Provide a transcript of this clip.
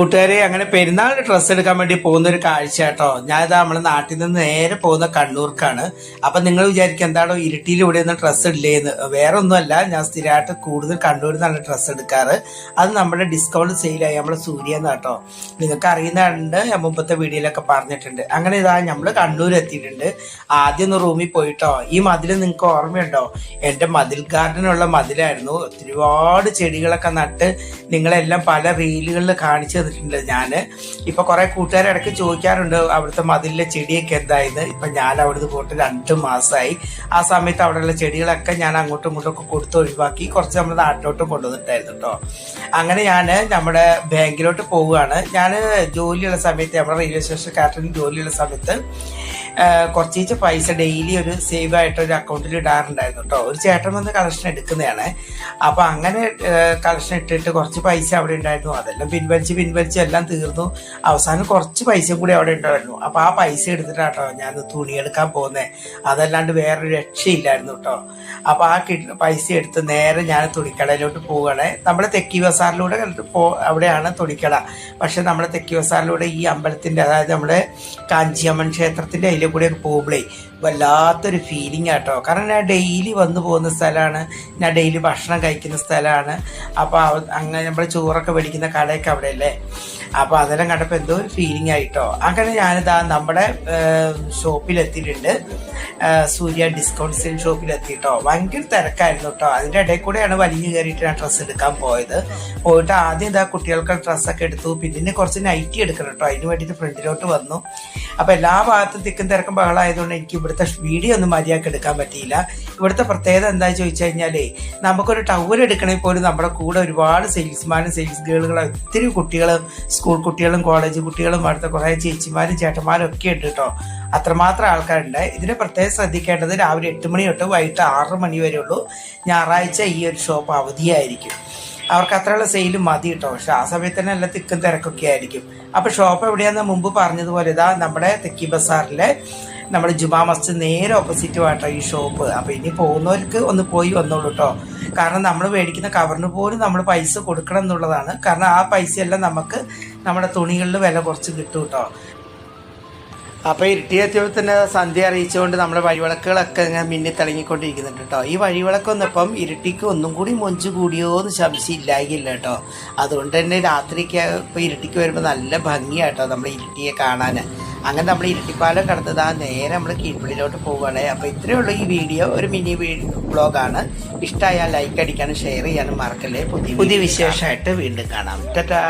കൂട്ടുകാരെ അങ്ങനെ പെരുന്നാളിന് ഡ്രസ്സ് എടുക്കാൻ വേണ്ടി പോകുന്ന ഒരു കാഴ്ച കേട്ടോ. ഞാനിതാ നമ്മുടെ നാട്ടിൽ നിന്ന് നേരെ പോകുന്ന കണ്ണൂർക്കാണ്. അപ്പൊ നിങ്ങൾ വിചാരിക്കും എന്താണോ ഇരുട്ടിയിലൂടെ ഒന്നും ഡ്രസ്സ് ഇല്ലേന്ന്. വേറെ ഒന്നുമല്ല, ഞാൻ സ്ഥിരമായിട്ട് കൂടുതൽ കണ്ണൂരിൽ നിന്നാണ് ഡ്രസ്സ് എടുക്കാറ്. അത് നമ്മുടെ ഡിസ്കൗണ്ട് സെയിലായി നമ്മുടെ സൂര്യ കേട്ടോ. നിങ്ങൾക്ക് അറിയുന്നുണ്ട്, ഞാൻ മുമ്പത്തെ വീഡിയോയിലൊക്കെ പറഞ്ഞിട്ടുണ്ട്. അങ്ങനെ ഇതാ നമ്മൾ കണ്ണൂർ എത്തിയിട്ടുണ്ട്. ആദ്യം ഒന്ന് റൂമിൽ പോയിട്ടോ. ഈ മതിൽ നിങ്ങൾക്ക് ഓർമ്മയുണ്ടോ? എൻ്റെ മതിൽ ഗാർഡനുള്ള മതിലായിരുന്നു. ഒരുപാട് ചെടികളൊക്കെ നട്ട് നിങ്ങളെല്ലാം പല റീലുകളിൽ കാണിച്ചു തന്നിട്ടുണ്ട്. ഞാൻ ഇപ്പൊ കുറെ കൂട്ടുകാരെ ഇടയ്ക്ക് ചോദിക്കാറുണ്ട് അവിടുത്തെ മതിലിലെ ചെടിയൊക്കെ എന്തായിരുന്നു. ഇപ്പൊ ഞാൻ അവിടുന്ന് പോയിട്ട് 2 മാസമായി. ആ സമയത്ത് അവിടെയുള്ള ചെടികളൊക്കെ ഞാൻ അങ്ങോട്ടും ഇങ്ങോട്ടും ഒക്കെ കൊടുത്ത് ഒഴിവാക്കി കുറച്ച് നമ്മുടെ നാട്ടിലോട്ട് കൊണ്ടുവന്നിട്ടായിരുന്നു കേട്ടോ. അങ്ങനെ ഞാൻ നമ്മുടെ ബാങ്കിലോട്ട് പോവുകയാണ്. ഞാൻ ജോലിയുള്ള സമയത്ത് നമ്മുടെ റെയിൽവേ സ്റ്റേഷൻ കാറ്ററിംഗ് ജോലിയുള്ള സമയത്ത് കുറച്ച് പൈസ ഡെയിലി ഒരു സേവ് ആയിട്ട് ഒരു അക്കൗണ്ടിൽ ഇടാറുണ്ടായിരുന്നു കേട്ടോ. ഒരു ചേട്ടൻ വന്ന് കളക്ഷൻ എടുക്കുന്നതാണ്. അപ്പൊ അങ്ങനെ കളക്ഷൻ ഇട്ടിട്ട് കുറച്ച് പൈസ അവിടെ ഉണ്ടായിരുന്നു. അതെല്ലാം പിൻവലിച്ച് എല്ലാം തീർന്നു. അവസാനം കുറച്ച് പൈസയും കൂടി അവിടെ ഉണ്ടായിരുന്നു. അപ്പൊ ആ പൈസ എടുത്തിട്ടാട്ടോ ഞാൻ തുണി എടുക്കാൻ പോകുന്നത്. അതല്ലാണ്ട് വേറൊരു രക്ഷയില്ലായിരുന്നു കേട്ടോ. അപ്പൊ ആ പൈസ എടുത്ത് നേരെ ഞാൻ തുണിക്കടയിലോട്ട് പോവുകയാണ്. നമ്മുടെ തെക്കി ബസാറിലൂടെ അവിടെയാണ് തുണിക്കട. പക്ഷെ നമ്മുടെ തെക്കി ബസാറിലൂടെ ഈ അമ്പലത്തിന്റെ, അതായത് നമ്മുടെ കാഞ്ചിയമ്മൻ ക്ഷേത്രത്തിന്റെ അതിലെ കൂടെ പോകുമ്പോഴേ വല്ലാത്തൊരു ഫീലിംഗ് ആട്ടോ. കാരണം ഞാൻ ഡെയിലി വന്നു പോകുന്ന സ്ഥലമാണ്, ഞാൻ ഡെയിലി ഭക്ഷണം കഴിക്കുന്ന സ്ഥലമാണ്. അപ്പോൾ അങ്ങനെ നമ്മൾ ചോറൊക്കെ മേടിക്കുന്ന കടയൊക്കെ അവിടെ അല്ലേ. അപ്പോൾ അതെല്ലാം കണ്ടപ്പോൾ എന്തോ ഒരു ഫീലിംഗ് ആയിട്ടോ. അങ്ങനെ ഞാനിതാ നമ്മുടെ ഷോപ്പിലെത്തിയിട്ടുണ്ട്. സൂര്യ ഡിസ്കൗണ്ട് സെയിൽ ഷോപ്പിലെത്തിയിട്ടോ. ഭയങ്കര തിരക്കായിരുന്നു കേട്ടോ. അതിൻ്റെ ഇടയിൽ കൂടെയാണ് വലിഞ്ഞു കയറിയിട്ട് ഞാൻ ഡ്രസ്സ് എടുക്കാൻ പോയിട്ട് ആദ്യം ഇതാ കുട്ടികൾക്ക് ഡ്രസ്സൊക്കെ എടുത്തു. പിന്നെ കുറച്ച് നൈറ്റി എടുക്കണം കേട്ടോ. അതിന് വേണ്ടിയിട്ട് ഫ്രണ്ടിലോട്ട് വന്നു. അപ്പോൾ എല്ലാ ഭാഗത്തും തിക്കും തിരക്കും ബഹളമായതുകൊണ്ട് എനിക്ക് ഇവിടുത്തെ വീഡിയോ ഒന്നും മര്യാദക്ക് എടുക്കാൻ പറ്റിയില്ല. ഇവിടുത്തെ പ്രത്യേകത എന്താ ചോദിച്ചു കഴിഞ്ഞാലേ, നമുക്കൊരു ടവൽ എടുക്കണമെങ്കിൽ പോലും നമ്മുടെ കൂടെ ഒരുപാട് സെയിൽസ്മാനും സെയിൽസ് ഗേളുകളും ഒത്തിരി കുട്ടികളും സ്കൂൾ കുട്ടികളും കോളേജ് കുട്ടികളും അടുത്ത കുറേ ചേച്ചിമാരും ചേട്ടന്മാരും ഒക്കെ ഉണ്ട് കേട്ടോ. അത്രമാത്രം ആൾക്കാരുണ്ട്. ഇതിനെ പ്രത്യേകം ശ്രദ്ധിക്കേണ്ടത് രാവിലെ 8 മണി തൊട്ട് വൈകിട്ട് 6 മണി വരെ ഉള്ളൂ. ഞായറാഴ്ച ഈ ഒരു ഷോപ്പ് അവധിയായിരിക്കും. അവർക്ക് അത്രയുള്ള സെയിലും മതി കേട്ടോ. പക്ഷെ ആ സമയത്ത് തന്നെ നല്ല തിക്കും തിരക്കൊക്കെ ആയിരിക്കും. അപ്പൊ ഷോപ്പ് എവിടെയാന്ന് മുമ്പ് പറഞ്ഞതുപോലെ ഇതാ നമ്മുടെ തെക്കി ബസാറിലെ നമ്മുടെ ജുമാ മസ്ജിദ് നേരെ ഓപ്പോസിറ്റ് ആട്ടോ ഈ ഷോപ്പ്. അപ്പൊ ഇനി പോകുന്നവർക്ക് ഒന്ന് പോയി വന്നോളൂ കേട്ടോ. കാരണം നമ്മൾ മേടിക്കുന്ന കവറിന് പോലും നമ്മൾ പൈസ കൊടുക്കണം എന്നുള്ളതാണ്. കാരണം ആ പൈസയെല്ലാം നമുക്ക് നമ്മുടെ തുണികളിൽ വില കുറച്ച് കിട്ടും കേട്ടോ. അപ്പോൾ ഇരുട്ടിയെത്തിയപ്പോൾ തന്നെ സന്ധ്യ അറിയിച്ചുകൊണ്ട് നമ്മുടെ വഴിവിളക്കുകളൊക്കെ ഇങ്ങനെ മിന്നിത്തിളങ്ങിക്കൊണ്ടിരിക്കുന്നുണ്ട് കേട്ടോ. ഈ വഴിവിളക്കൊന്നും ഇപ്പം ഇരുട്ടിക്ക് ഒന്നും കൂടി മൊഞ്ച് കൂടിയോ എന്ന് സംശയം ഇല്ലായില്ല കേട്ടോ. അതുകൊണ്ട് തന്നെ രാത്രിക്ക് ഇപ്പോൾ ഇരുട്ടിക്ക് വരുമ്പോൾ നല്ല ഭംഗിയാട്ടോ നമ്മൾ ഇരുട്ടിയെ കാണാൻ. അങ്ങനെ നമ്മൾ ഇരുട്ടിപ്പാലം കടന്നതാ നേരെ നമ്മൾ കീഴ്പള്ളിയിലോട്ട് പോവുകയാണ്. അപ്പോൾ ഇത്രയേ ഉള്ളൂ ഈ വീഡിയോ. ഒരു മിനി വ്ളോഗാണ്. ഇഷ്ടമായാൽ ലൈക്ക് അടിക്കാനും ഷെയർ ചെയ്യാനും മറക്കല്ലേ. പുതിയ വിശേഷമായിട്ട് വീണ്ടും കാണാം. ടാറ്റാ.